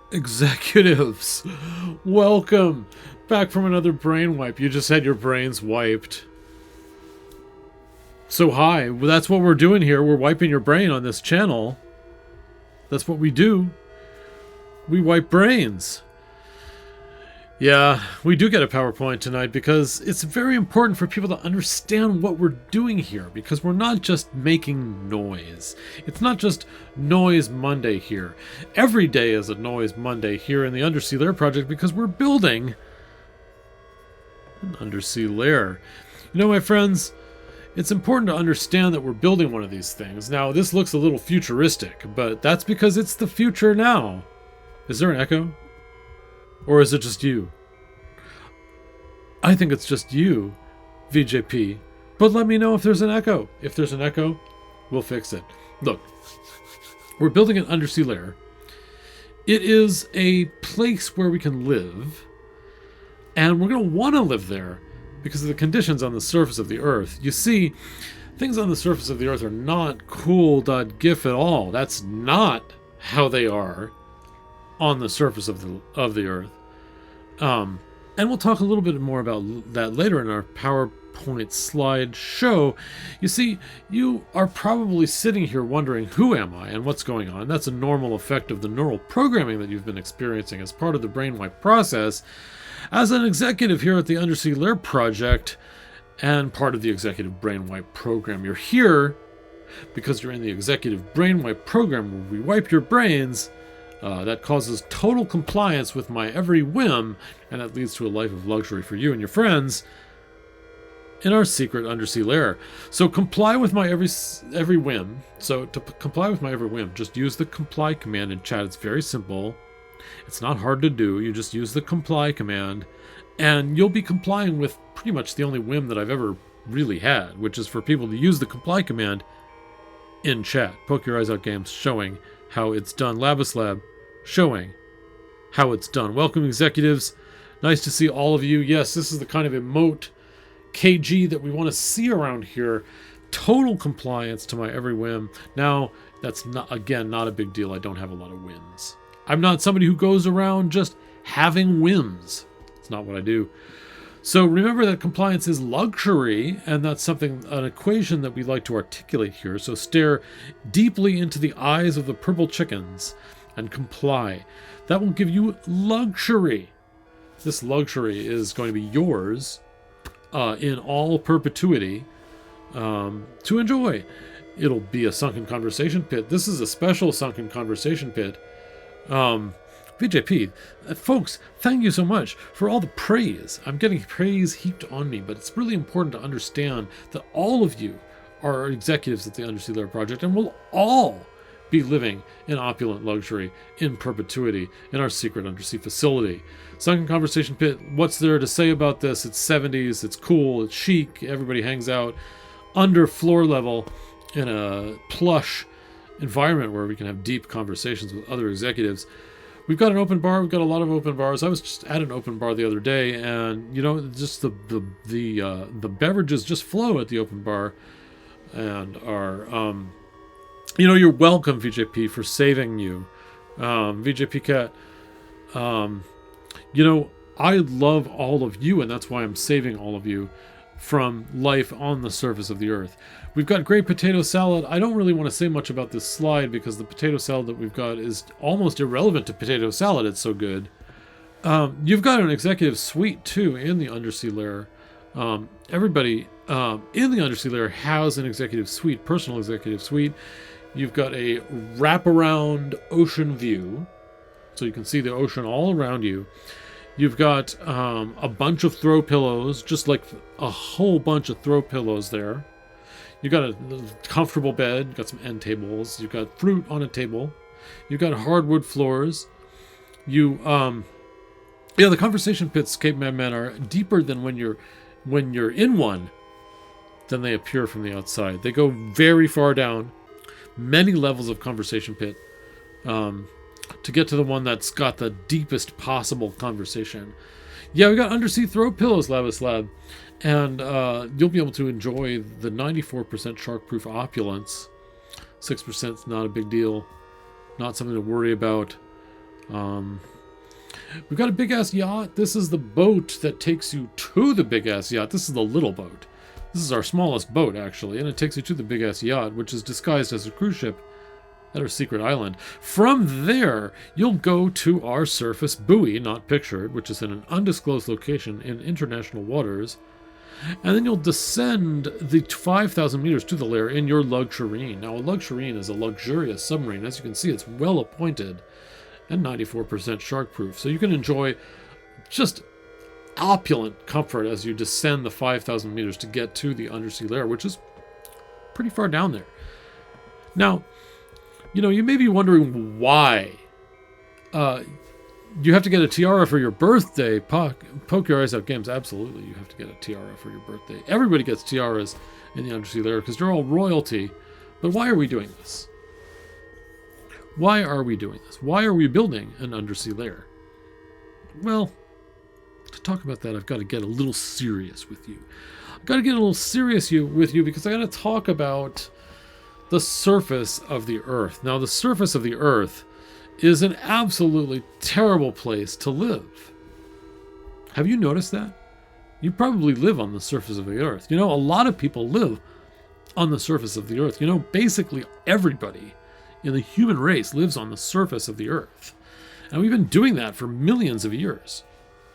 Executives, welcome back from another brain wipe. You just had your brains wiped. So hi, well, that's what we're doing here. We're wiping your brain on this channel. That's what we do. We wipe brains. Yeah, we do get a PowerPoint tonight because it's very important for people to understand what we're doing here, because we're not just making noise. It's not just Noise Monday here. Every day is a Noise Monday here in the Undersea Lair project because we're building an undersea lair. You know, my friends, it's important to understand that we're building one of these things. Now, this looks a little futuristic, but that's because it's the future now. Is there an echo? Or is it just you? I think it's just you, VJP. But let me know if there's an echo. If there's an echo, we'll fix it. Look, we're building an undersea lair. It is a place where we can live. And we're going to want to live there because of the conditions on the surface of the Earth. You see, things on the surface of the Earth are not cool.gif at all. That's not how they are on the surface of the Earth. And we'll talk a little bit more about that later in our PowerPoint slide show. You see, you are probably sitting here wondering, who am I and what's going on? That's a normal effect of the neural programming that you've been experiencing as part of the brainwipe process. As an executive here at the Undersea Lair Project and part of the Executive Brainwipe program, you're here because you're in the Executive Brainwipe program where we wipe your brains. That causes total compliance with my every whim, and that leads to a life of luxury for you and your friends in our secret undersea lair. So comply with my every whim. So to comply with my every whim, just use the comply command in chat. It's very simple. It's not hard to do. You just use the comply command, and you'll be complying with pretty much the only whim that I've ever really had, which is for people to use the comply command in chat. Poke Your Eyes Out Games showing how it's done. Labus Lab showing how it's done. Welcome, executives. Nice to see all of you. Yes, this is the kind of emote KG that we want to see around here. Total compliance to my every whim. Now, that's not a big deal. I don't have a lot of whims. I'm not somebody who goes around just having whims. It's not what I do. So remember that compliance is luxury, and that's an equation that we like to articulate here. So stare deeply into the eyes of the purple chickens and comply. That will give you luxury. This luxury is going to be yours in all perpetuity to enjoy. It'll be a sunken conversation pit. This is a special sunken conversation pit. VJP, folks, thank you so much for all the praise. I'm getting praise heaped on me, but it's really important to understand that all of you are executives at the Undersea Lair Project, and we'll all be living in opulent luxury in perpetuity in our secret undersea facility. Sunken Conversation Pit, what's there to say about this? It's 70s, it's cool, it's chic, everybody hangs out under floor level in a plush environment where we can have deep conversations with other executives. We've got an open bar. We've got a lot of open bars. I was just at an open bar the other day, and just the beverages just flow at the open bar, and are you're welcome, VJP, for saving you, VJP Cat. I love all of you, and that's why I'm saving all of you from life on the surface of the Earth. We've got great potato salad. I don't really want to say much about this slide because the potato salad that we've got is almost irrelevant to potato salad. It's so good. You've got an executive suite too in the Undersea Lair. Everybody in the Undersea Lair has an executive suite, personal executive suite. You've got a wraparound ocean view, so you can see the ocean all around you. You've got a bunch of throw pillows, just like a whole bunch of throw pillows there. You've got a comfortable bed, you've got some end tables, you've got fruit on a table, you've got hardwood floors. The conversation pits, Cape Madman, are deeper than when you're in one than they appear from the outside. They go very far down, many levels of conversation pit, to get to the one that's got the deepest possible conversation. Yeah, we got undersea throw pillows, Labus Lab. And you'll be able to enjoy the 94% shark-proof opulence. 6% is not a big deal. Not something to worry about. We've got a big-ass yacht. This is the boat that takes you to the big-ass yacht. This is the little boat. This is our smallest boat, actually, and it takes you to the big-ass yacht, which is disguised as a cruise ship at our secret island. From there, you'll go to our surface buoy, not pictured, which is in an undisclosed location in international waters, and then you'll descend the 5,000 meters to the lair in your luxurine. Now, a luxurine is a luxurious submarine. As you can see, it's well appointed and 94% shark proof. So you can enjoy just opulent comfort as you descend the 5,000 meters to get to the undersea lair, which is pretty far down there. Now, you may be wondering why you have to get a tiara for your birthday. Poke your eyes out games. Absolutely, you have to get a tiara for your birthday. Everybody gets tiaras in the undersea lair because they're all royalty. But why are we doing this? Why are we doing this? Why are we building an undersea lair? Well, to talk about that, I've got to get a little serious with you. I've got to get a little serious with you because I got to talk about the surface of the Earth. Now, the surface of the Earth is an absolutely terrible place to live. Have you noticed that? You probably live on the surface of the Earth. A lot of people live on the surface of the Earth. Basically everybody in the human race lives on the surface of the Earth. And we've been doing that for millions of years.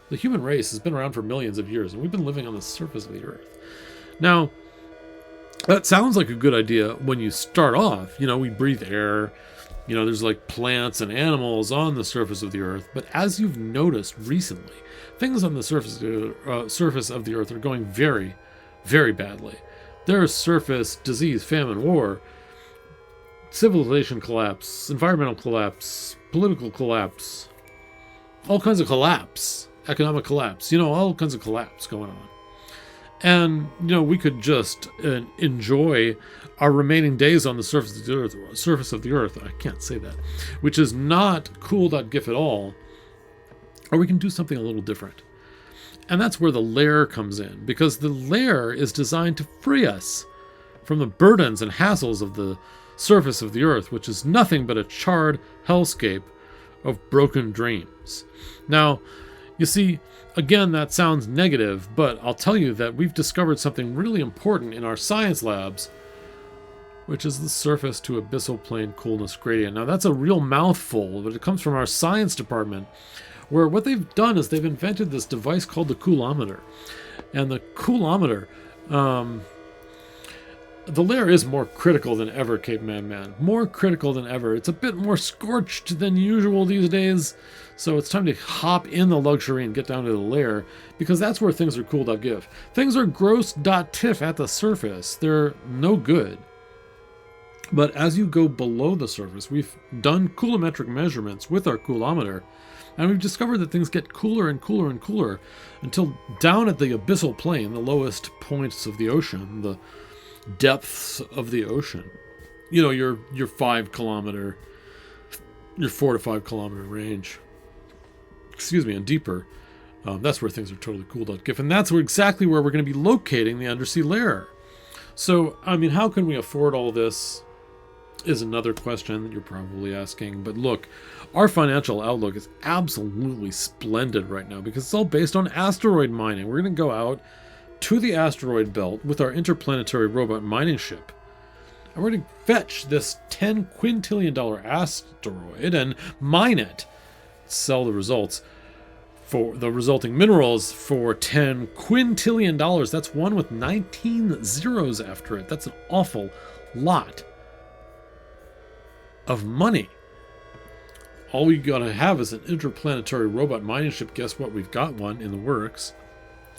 The human race has been around for millions of years, and we've been living on the surface of the Earth. Now, that sounds like a good idea when you start off. We breathe air. There's like plants and animals on the surface of the Earth. But as you've noticed recently, things on the surface of the Earth are going very, very badly. There is surface disease, famine, war, civilization collapse, environmental collapse, political collapse, all kinds of collapse, economic collapse, all kinds of collapse going on. And, we could just enjoy our remaining days on the surface of the Earth. I can't say that, which is not cool.gif at all. Or we can do something a little different. And that's where the lair comes in, because the lair is designed to free us from the burdens and hassles of the surface of the Earth, which is nothing but a charred hellscape of broken dreams. Now, you see, again, that sounds negative, but I'll tell you that we've discovered something really important in our science labs, which is the surface to abyssal plane coolness gradient. Now, that's a real mouthful, but it comes from our science department, where what they've done is they've invented this device called the coulometer. And the coulometer, the lair is more critical than ever, Caveman Man. More critical than ever. It's a bit more scorched than usual these days. So it's time to hop in the luxury and get down to the lair, because that's where things are cool.gif. Things are gross.tiff at the surface. They're no good. But as you go below the surface, we've done coulometric measurements with our coulometer, and we've discovered that things get cooler and cooler and cooler until down at the abyssal plane, the lowest points of the ocean, the depths of the ocean, your 5 kilometer, your 4 to 5 kilometer range, and deeper, that's where things are totally cool.gif, and that's exactly where we're going to be locating the undersea lair. So, how can we afford all this is another question that you're probably asking. But look, our financial outlook is absolutely splendid right now because it's all based on asteroid mining. We're going to go out to the asteroid belt with our interplanetary robot mining ship. And we're going to fetch this $10 quintillion asteroid and mine it. Sell the results for the resulting minerals for $10 quintillion. That's one with 19 zeros after it. That's an awful lot of money. All we gotta have is an interplanetary robot mining ship. Guess what? We've got one in the works.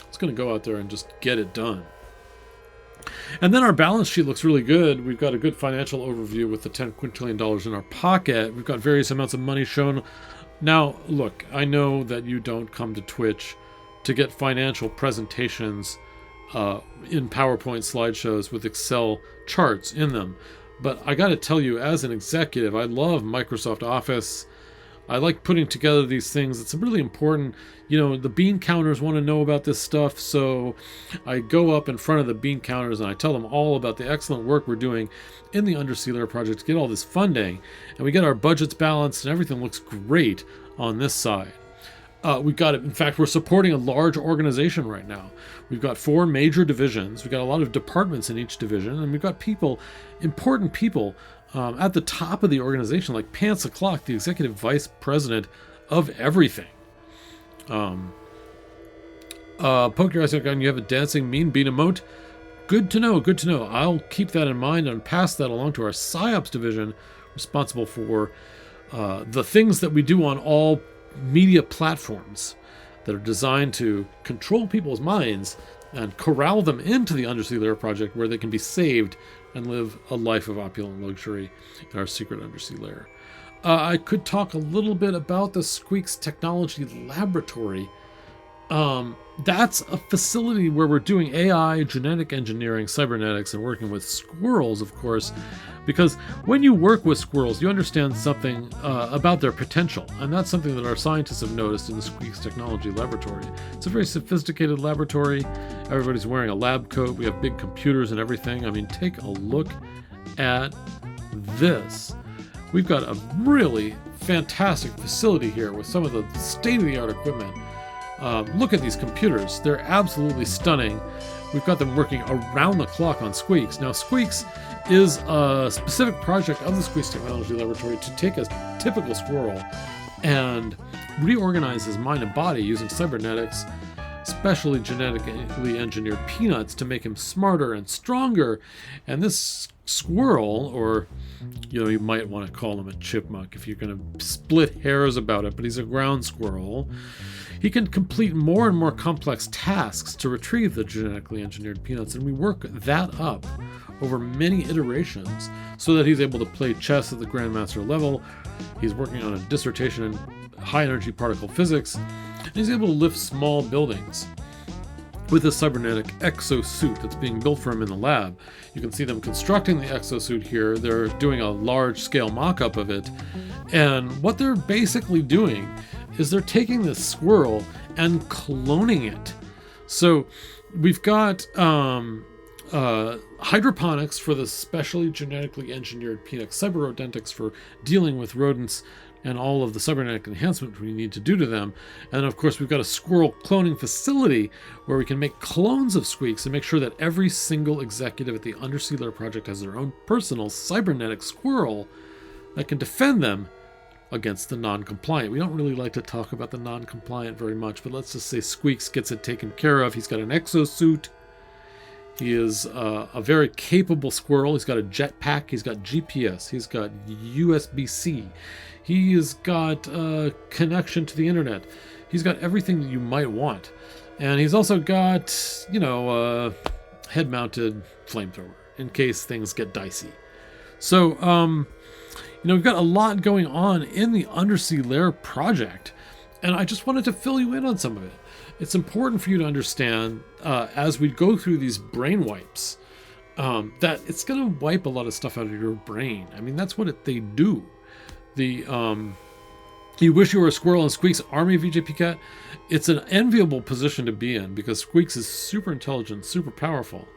It's gonna go out there and just get it done. And then our balance sheet looks really good. We've got a good financial overview with the $10 quintillion in our pocket. We've got various amounts of money shown. Now, look, I know that you don't come to Twitch to get financial presentations in PowerPoint slideshows with Excel charts in them. But I got to tell you, as an executive, I love Microsoft Office. I like putting together these things. It's really important. The bean counters want to know about this stuff, so I go up in front of the bean counters and I tell them all about the excellent work we're doing in the Undersea Lair project to get all this funding, and we get our budgets balanced and everything looks great. on this side. We've got, in fact, we're supporting a large organization right now. We've got 4 major divisions. We've got a lot of departments in each division, and we've got people, important people, at the top of the organization, like Pants O'Clock, the executive vice president of everything. Poke your eyes out, you have a dancing mean bean emote. Good to know, good to know. I'll keep that in mind and pass that along to our PsyOps division, responsible for the things that we do on all media platforms that are designed to control people's minds and corral them into the Undersea Lair project, where they can be saved and live a life of opulent luxury in our secret undersea lair. I could talk a little bit about the Squeaks Technology Laboratory. That's a facility where we're doing AI, genetic engineering, cybernetics, and working with squirrels, of course, because when you work with squirrels, you understand something about their potential, and that's something that our scientists have noticed in the Squeaks Technology Laboratory. It's a very sophisticated laboratory. Everybody's wearing a lab coat. We have big computers and everything. I mean, take a look at this. We've got a really fantastic facility here with some of the state-of-the-art equipment. Look at these computers. They're absolutely stunning. We've got them working around the clock on Squeaks. Now, Squeaks is a specific project of the Squeaks Technology Laboratory to take a typical squirrel and reorganize his mind and body using cybernetics, specially genetically engineered peanuts, to make him smarter and stronger. And this squirrel, or you might want to call him a chipmunk if you're going to split hairs about it, but he's a ground squirrel. He can complete more and more complex tasks to retrieve the genetically engineered peanuts, and we work that up over many iterations so that he's able to play chess at the Grandmaster level. He's working on a dissertation in high-energy particle physics, and he's able to lift small buildings with a cybernetic exosuit that's being built for him in the lab. You can see them constructing the exosuit here. They're doing a large-scale mock-up of it, and what they're basically doing is they're taking this squirrel and cloning it. So we've got hydroponics for the specially genetically engineered peanut, cyberodentics for dealing with rodents and all of the cybernetic enhancement we need to do to them. And of course, we've got a squirrel cloning facility where we can make clones of Squeaks and make sure that every single executive at the Undersea Lair project has their own personal cybernetic squirrel that can defend them against the non-compliant. We don't really like to talk about the non-compliant very much, but let's just say Squeaks gets it taken care of. He's got an exosuit. He is a very capable squirrel. He's got a jetpack. He's got GPS. He's got USB-C. He's got a connection to the internet. He's got everything that you might want. And he's also got, a head-mounted flamethrower in case things get dicey. So, we've got a lot going on in the Undersea Lair project, and I just wanted to fill you in on some of it. It's important for you to understand, as we go through these brain wipes, that it's going to wipe a lot of stuff out of your brain. I mean, that's what they do. You wish you were a squirrel in Squeaks' army, VJP Cat? It's an enviable position to be in, because Squeaks is super intelligent, super powerful.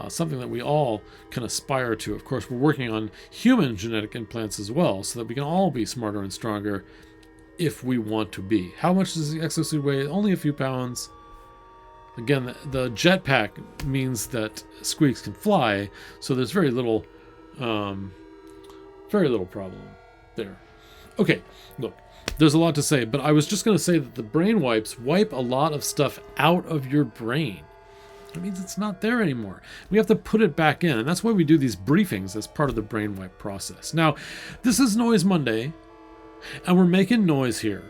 Something that we all can aspire to. Of course, we're working on human genetic implants as well, so that we can all be smarter and stronger if we want to be. How much does the exosuit weigh? Only a few pounds. Again, the jetpack means that Squeaks can fly, so there's very little problem there. Okay, look, there's a lot to say, but I was just going to say that the brain wipes wipe a lot of stuff out of your brain. It means it's not there anymore. We have to put it back in, and that's why we do these briefings as part of the brain wipe process. Now, this is Noise Monday, and we're making noise here.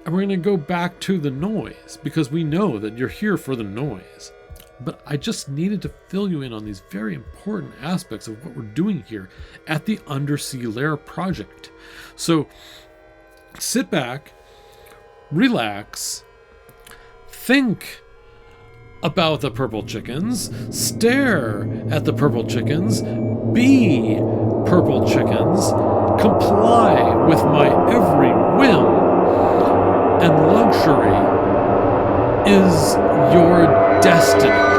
And we're going to go back to the noise, because we know that you're here for the noise. But I just needed to fill you in on these very important aspects of what we're doing here at the Undersea Lair project. So, sit back, relax, think about the purple chickens, stare at the purple chickens, be purple chickens, comply with my every whim, and luxury is your destiny.